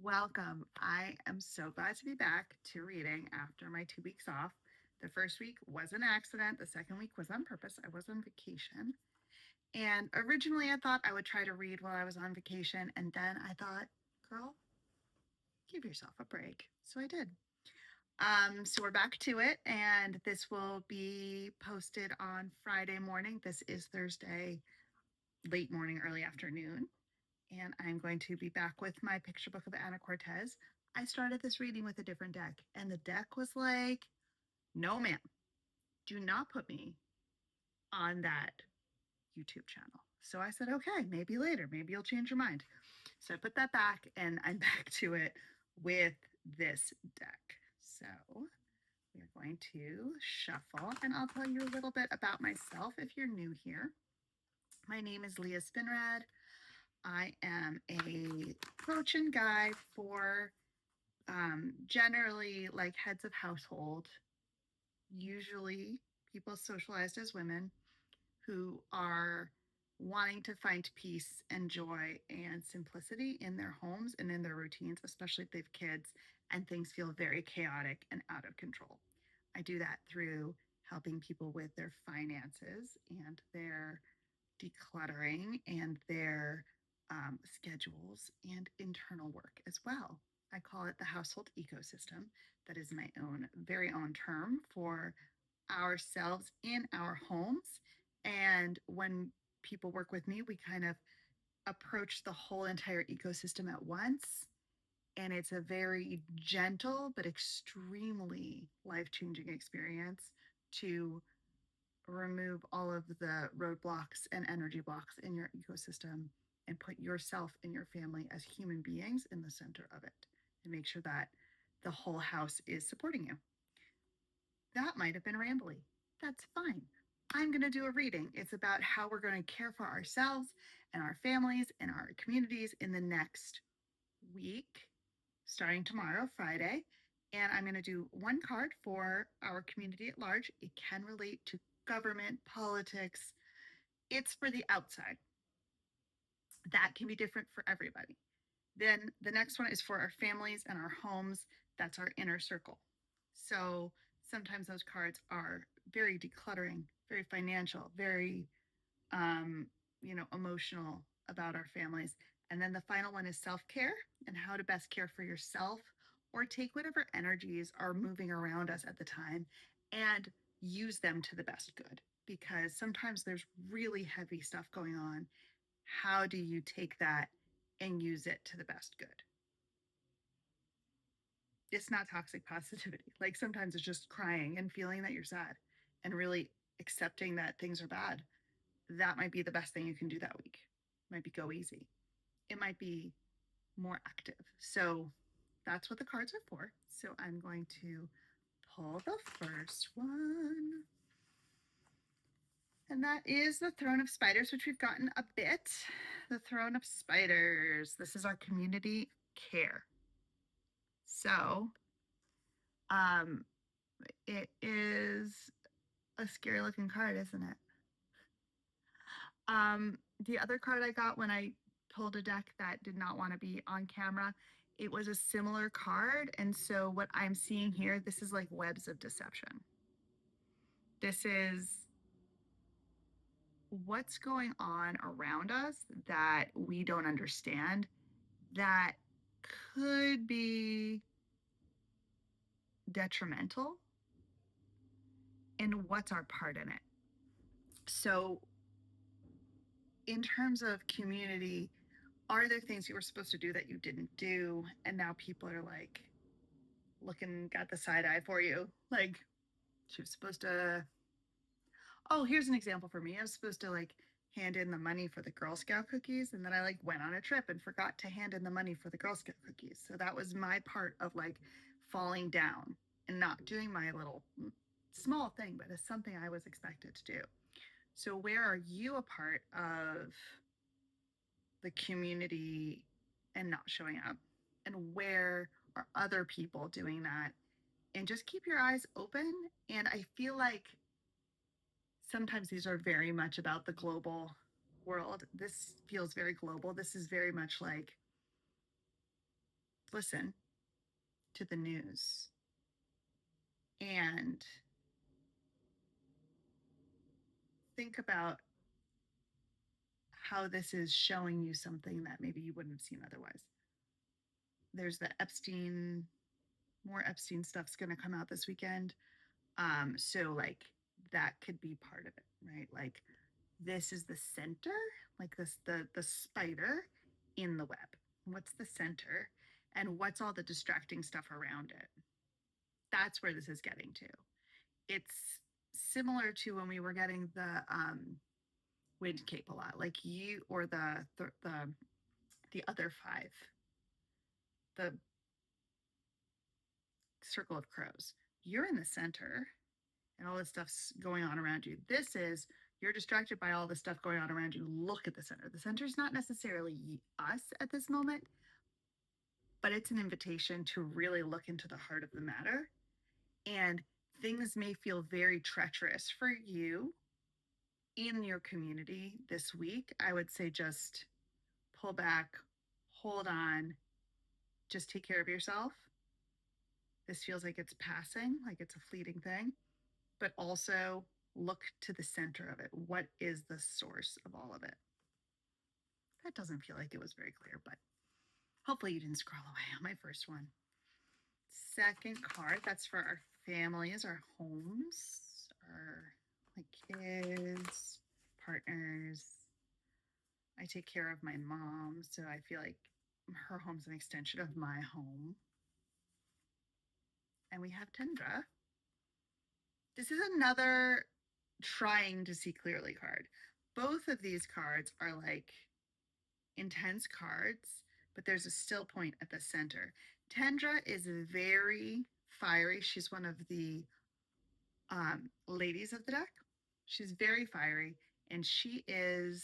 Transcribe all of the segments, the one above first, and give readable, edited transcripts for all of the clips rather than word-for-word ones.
Welcome. I am so glad to be back to reading after my 2 weeks off. The first week was an accident, the second week was on purpose. I was on vacation. And originally, I thought I would try to read while I was on vacation. And then I thought, girl, give yourself a break. So I did. So we're back to it, and this will be posted on Friday morning. This is Thursday, late morning, early afternoon. And I'm going to be back with my picture book of Anna Cortez. I started this reading with a different deck, and the deck was like, no, ma'am, do not put me on that YouTube channel. So I said, okay, maybe later, maybe you'll change your mind. So I put that back, and I'm back to it with this deck. So we're going to shuffle, and I'll tell you a little bit about myself if you're new here. My name is Leah Spinrad. I am a coach and guide for generally like heads of household, usually people socialized as women who are wanting to find peace and joy and simplicity in their homes and in their routines, especially if they have kids and things feel very chaotic and out of control. I do that through helping people with their finances and their decluttering and their schedules and internal work as well. I call it the household ecosystem. That is my own very own term for ourselves in our homes. And when people work with me, we kind of approach the whole entire ecosystem at once. And it's a very gentle but extremely life changing experience to remove all of the roadblocks and energy blocks in your ecosystem and put yourself and your family as human beings in the center of it and make sure that the whole house is supporting you. That might have been rambly. That's fine. I'm going to do a reading. It's about how we're going to care for ourselves and our families and our communities in the next week, starting tomorrow, Friday. And I'm going to do one card for our community at large. It can relate to government, politics. It's for the outside. That can be different for everybody. Then the next one is for our families and our homes. That's our inner circle. So sometimes those cards are very decluttering, very financial, very emotional about our families. And then the final one is self-care and how to best care for yourself or take whatever energies are moving around us at the time and use them to the best good. Because sometimes there's really heavy stuff going on. How do you take that and use it to the best good? It's not toxic positivity. Like sometimes it's just crying and feeling that you're sad and really accepting that things are bad. That might be the best thing you can do that week. It might be go easy. It might be more active. So that's what the cards are for. So I'm going to pull the first one. And that is the Throne of Spiders, which we've gotten a bit. The Throne of Spiders. This is our community care. So um, it is a scary looking card, isn't it? The other card I got when I pulled a deck that did not want to be on camera, it was a similar card. And so what I'm seeing here, this is like webs of deception. This is what's going on around us that we don't understand that could be detrimental, and what's our part in it. So in terms of community, are there things you were supposed to do that you didn't do? And now people are like looking at the side eye for you. Like she was supposed to, oh, here's an example for me. I was supposed to like hand in the money for the Girl Scout cookies. And then I like went on a trip and forgot to hand in the money for the Girl Scout cookies. So that was my part of like falling down and not doing my little small thing, but it's something I was expected to do. So where are you a part of the community and not showing up? And where are other people doing that? And just keep your eyes open. And I feel like sometimes these are very much about the global world. This feels very global. This is very much like listen to the news and think about how this is showing you something that maybe you wouldn't have seen otherwise. There's the Epstein, more Epstein stuff's going to come out this weekend. So like that could be part of it, right? Like this is the center, like this the spider in the web. What's the center and what's all the distracting stuff around it? That's where this is getting to. It's similar to when we were getting the wind cape a lot, like you or the other five, the circle of crows. You're in the center and all this stuff's going on around you. This is you're distracted by all the stuff going on around you. Look at the center. The center is not necessarily us at this moment, but it's an invitation to really look into the heart of the matter. And things may feel very treacherous for you in your community this week. I would say just pull back, hold on, just take care of yourself. This feels like it's passing, like it's a fleeting thing, but also look to the center of it. What is the source of all of it? That doesn't feel like it was very clear, but hopefully you didn't scroll away on my first one. Second card, that's for our families, our homes, our kids, partners. I take care of my mom, so I feel like her home's an extension of my home. And we have Tendra. This is another trying to see clearly card. Both of these cards are like intense cards, but there's a still point at the center. Tendra is very fiery. She's one of the ladies of the deck. She's very fiery and she is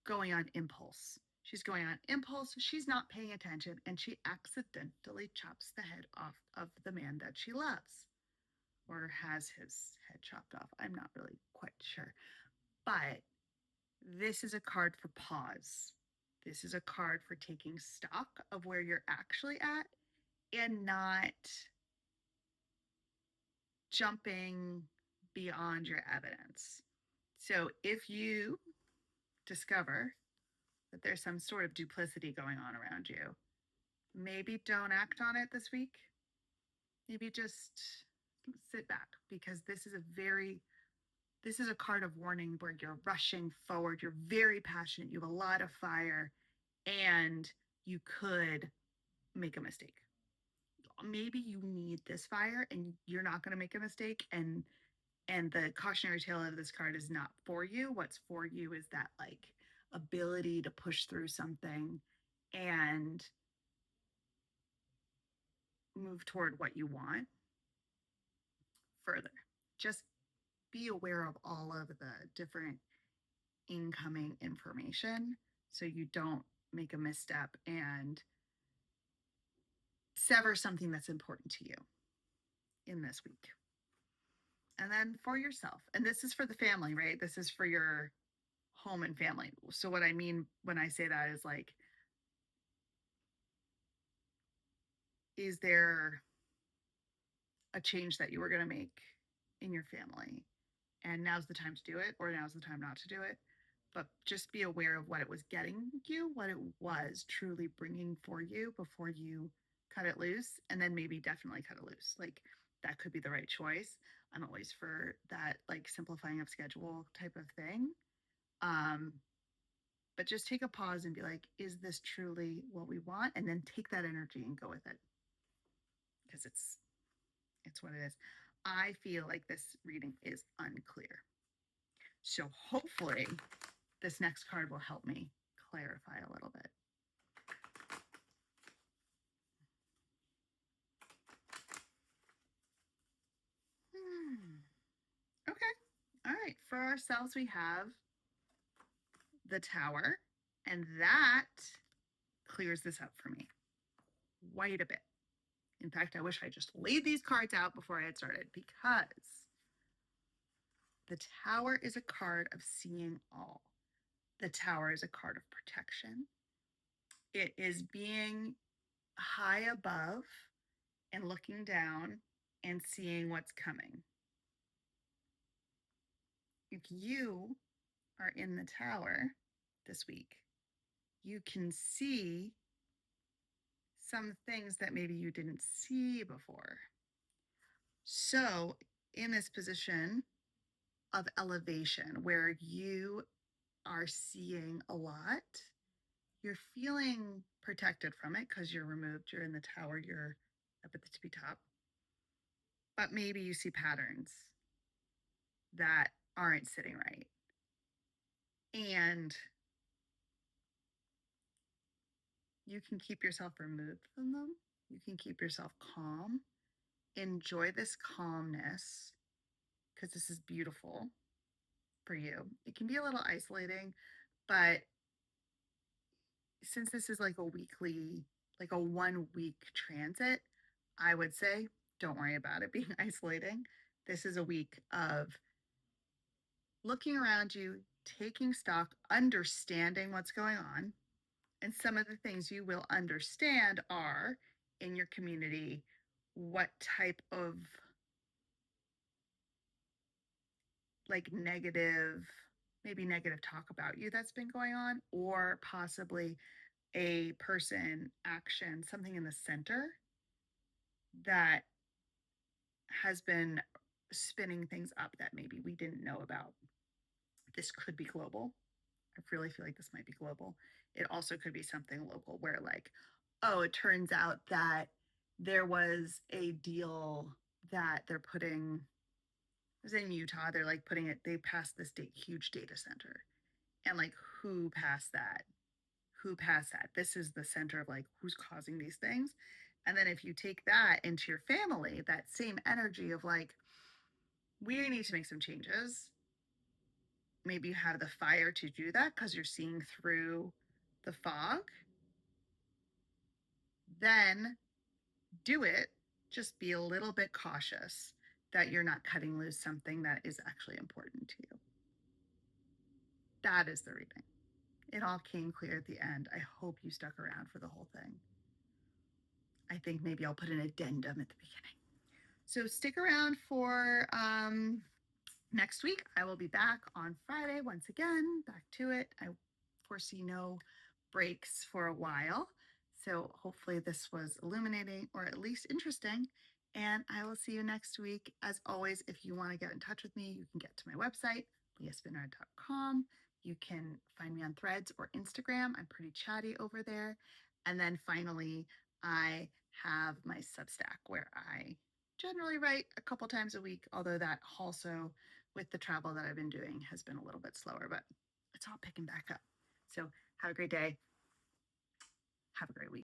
going on impulse. She's going on impulse. She's not paying attention and she accidentally chops the head off of the man that she loves or has his head chopped off. I'm not really quite sure. But this is a card for pause. This is a card for taking stock of where you're actually at and not jumping beyond your evidence. So if you discover that there's some sort of duplicity going on around you, maybe don't act on it this week. Maybe just sit back because this is a card of warning where you're rushing forward. You're very passionate. You have a lot of fire and you could make a mistake. Maybe you need this fire and you're not going to make a mistake and the cautionary tale of this card is not for you. What's for you is that like ability to push through something and move toward what you want further. Just be aware of all of the different incoming information so you don't make a misstep and sever something that's important to you in this week. And then for yourself, and this is for the family, right? This is for your home and family. So what I mean when I say that is like, is there a change that you were going to make in your family? And now's the time to do it, or now's the time not to do it. But just be aware of what it was getting you, what it was truly bringing for you before you cut it loose. And then maybe definitely cut it loose. Like that could be the right choice. I'm always for that, like simplifying of schedule type of thing. But just take a pause and be like, is this truly what we want? And then take that energy and go with it. Because it's what it is. I feel like this reading is unclear. So hopefully this next card will help me clarify a little bit. Okay. All right. For ourselves, we have the Tower, and that clears this up for me quite a bit. In fact, I wish I just laid these cards out before I had started because the Tower is a card of seeing all. The Tower is a card of protection. It is being high above and looking down and seeing what's coming. If you are in the tower this week, you can see some things that maybe you didn't see before. So, in this position of elevation where you are seeing a lot, you're feeling protected from it because you're removed, you're in the tower, you're up at the tippy top. But maybe you see patterns that aren't sitting right. And you can keep yourself removed from them. You can keep yourself calm. Enjoy this calmness because this is beautiful for you. It can be a little isolating, but since this is like a weekly, like a 1 week transit, I would say don't worry about it being isolating. This is a week of looking around you, taking stock, understanding what's going on. And some of the things you will understand are in your community, what type of like negative, maybe negative talk about you that's been going on, or possibly a person, action, something in the center that has been spinning things up that maybe we didn't know about. This could be global. I really feel like this might be global. It also could be something local where, like, oh, it turns out that there was a deal that they're putting, it was in Utah, they're like putting it, they passed this huge data center. And like, who passed that? Who passed that? This is the center of like who's causing these things. And then if you take that into your family, that same energy of like, we need to make some changes. Maybe you have the fire to do that because you're seeing through the fog. Then do it. Just be a little bit cautious that you're not cutting loose something that is actually important to you. That is the reading. It all came clear at the end. I hope you stuck around for the whole thing. I think maybe I'll put an addendum at the beginning. So stick around for next week. I will be back on Friday once again, back to it. I foresee no breaks for a while. So hopefully this was illuminating or at least interesting. And I will see you next week. As always, if you want to get in touch with me, you can get to my website, leahspinrad.com. You can find me on Threads or Instagram. I'm pretty chatty over there. And then finally, I have my Substack where I generally write a couple times a week, although that also with the travel that I've been doing has been a little bit slower, but it's all picking back up. So have a great day. Have a great week.